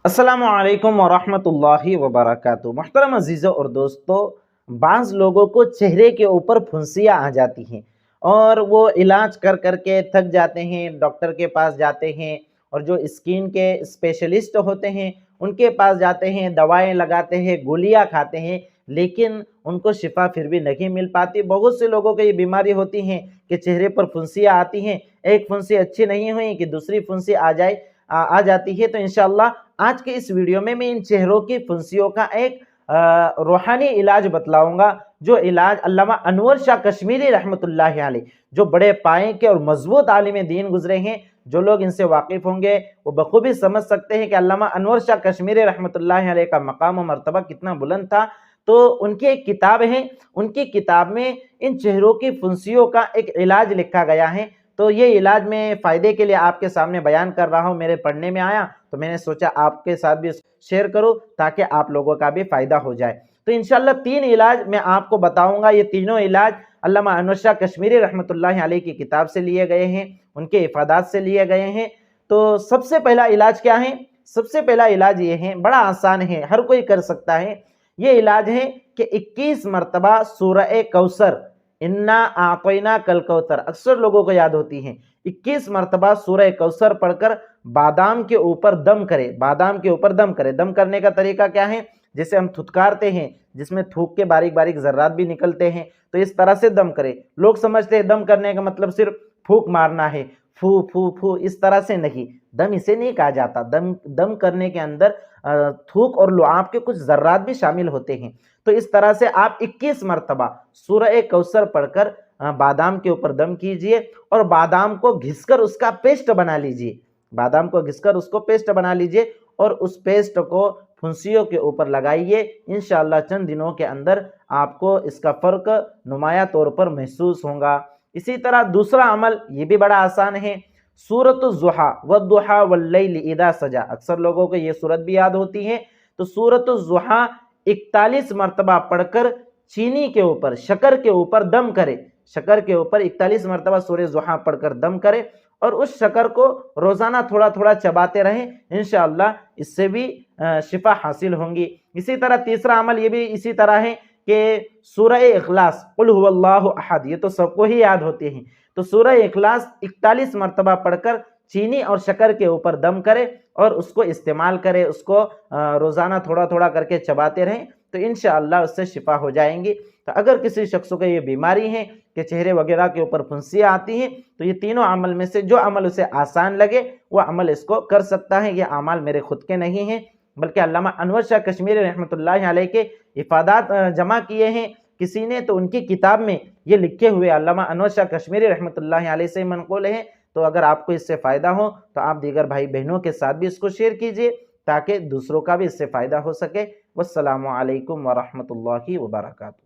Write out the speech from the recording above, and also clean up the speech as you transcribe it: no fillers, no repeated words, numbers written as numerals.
अस्सलामुअलैकुम वरहमतुल्लाहि वबरकातुहू। मुहतरम अजीज़ों और दोस्तों, बाज़ लोगों को चेहरे के ऊपर फुंसियाँ आ जाती हैं और वो इलाज कर कर के थक जाते हैं, डॉक्टर के पास जाते हैं और जो स्किन के स्पेशलिस्ट होते हैं उनके पास जाते हैं, दवाएं लगाते हैं, गोलियां खाते हैं, लेकिन उनको शिफा फिर भी नहीं मिल पाती। बहुत से लोगों को ये बीमारी होती है कि चेहरे पर फुंसियाँ आती हैं, एक फुंसी अच्छी नहीं हुई कि दूसरी फुंसी आ जाती है। तो इंशाअल्लाह आज के इस वीडियो में मैं इन चेहरों की फुंसियों का एक रूहानी इलाज बतलाऊंगा, जो इलाज अल्लामा अनवर शाह कश्मीरी रहमतुल्लाहि अलैह, जो बड़े पाए के और मजबूत आलिम दीन गुजरे हैं, जो लोग इनसे वाकिफ होंगे वो बखूबी समझ सकते हैं कि अल्लामा अनवर शाह कश्मीरी रहमतुल्लाहि अलैह का मकाम और मर्तबा कितना बुलंद था। तो उनकी एक किताब है, उनकी किताब में इन चेहरों की फुंसियों का एक इलाज लिखा गया है। तो ये इलाज मैं फ़ायदे के लिए आपके सामने बयान कर रहा हूँ, मेरे पढ़ने में आया तो मैंने सोचा आपके साथ भी शेयर करूँ ताकि आप लोगों का भी फ़ायदा हो जाए। तो इंशाल्लाह 3 इलाज मैं आपको बताऊंगा। ये तीनों इलाज अल्लामा अनवर शाह कश्मीरी रहमतुल्लाहि अलैह की किताब से लिए गए हैं, उनके इफ़ादात से लिए गए हैं। तो सबसे पहला इलाज क्या है? सबसे पहला इलाज ये है, बड़ा आसान है, हर कोई कर सकता है। ये इलाज है कि 21 मरतबा सूरह कौसर, इन्ना आतैना कल कौसर, अक्सर लोगों को याद होती है, 21 मरतबा सूरह कौसर पढ़कर बादाम के ऊपर दम करे। बादाम के ऊपर दम करे। दम करने का तरीका क्या है? जैसे हम थुतकारते हैं, जिसमें थूक के बारीक बारीक जर्रात भी निकलते हैं, तो इस तरह से दम करे। लोग समझते हैं दम करने का मतलब सिर्फ फूक मारना है, फू फू फू, इस तरह से नहीं। दम इसे नहीं कहा जाता। दम करने के अंदर थूक और लुआब के कुछ जर्रात भी शामिल होते हैं। तो इस तरह से आप 21 मरतबा सूरह कौसर पढ़कर बादाम के ऊपर दम कीजिए और बादाम को घिसकर उसका पेस्ट बना लीजिए। बादाम को घिसकर उसको पेस्ट बना लीजिए और उस पेस्ट को फुंसियों के ऊपर लगाइए। इंशाअल्लाह चंद दिनों के अंदर आपको इसका फ़र्क नुमाया तौर पर महसूस होगा। इसी तरह दूसरा अमल, ये भी बड़ा आसान है, सूरतुज़्ज़ुहा वद्दुहा वल्लैलि इज़ा सजा। अक्सर लोगों को ये सूरत भी याद होती है। तो सूरतुज़्ज़ुहा 41 मरतबा पढ़कर चीनी के ऊपर, शक्कर के ऊपर दम करे। शक्कर के ऊपर 41 मरतबा सूरह ज़ुहा पढ़कर दम करे और उस शक्कर को रोज़ाना थोड़ा थोड़ा चबाते रहें। इंशाअल्लाह इससे भी शिफा हासिल होंगी। इसी तरह तीसरा अमल ये भी इसी तरह है कि सूरह इखलास, कुल हुवल्लाहु अहद, ये तो सबको ही याद होती है। तो सूरह इखलास 41 मरतबा पढ़कर चीनी और शक्कर के ऊपर दम करे और उसको इस्तेमाल करे, उसको रोज़ाना थोड़ा थोड़ा करके चबाते रहें, तो इंशाअल्लाह उससे शिफा हो जाएंगी। तो अगर किसी शख्स को ये बीमारी है कि चेहरे वगैरह के ऊपर फुंसियाँ आती हैं, तो ये तीनों अमल में से जो अमल उसे आसान लगे वह अमल इसको कर सकता है। ये अमल मेरे खुद के नहीं हैं, बल्कि अल्लामा अनवर शाह कश्मीरी रहमतुल्लाहि अलैह के इफ़ादात जमा किए हैं किसी ने, तो उनकी किताब में ये लिखे हुए अल्लामा अनवर शाह कश्मीरी रहमतुल्लाहि अलैह से मनक़ूल है। तो अगर आपको इससे फ़ायदा हो तो आप दीगर भाई बहनों के साथ भी इसको शेयर कीजिए ताकि दूसरों का भी इससे फ़ायदा हो सके। वस्सलामु अलैकुम वरहमतुल्लाहि वबरकातुहू।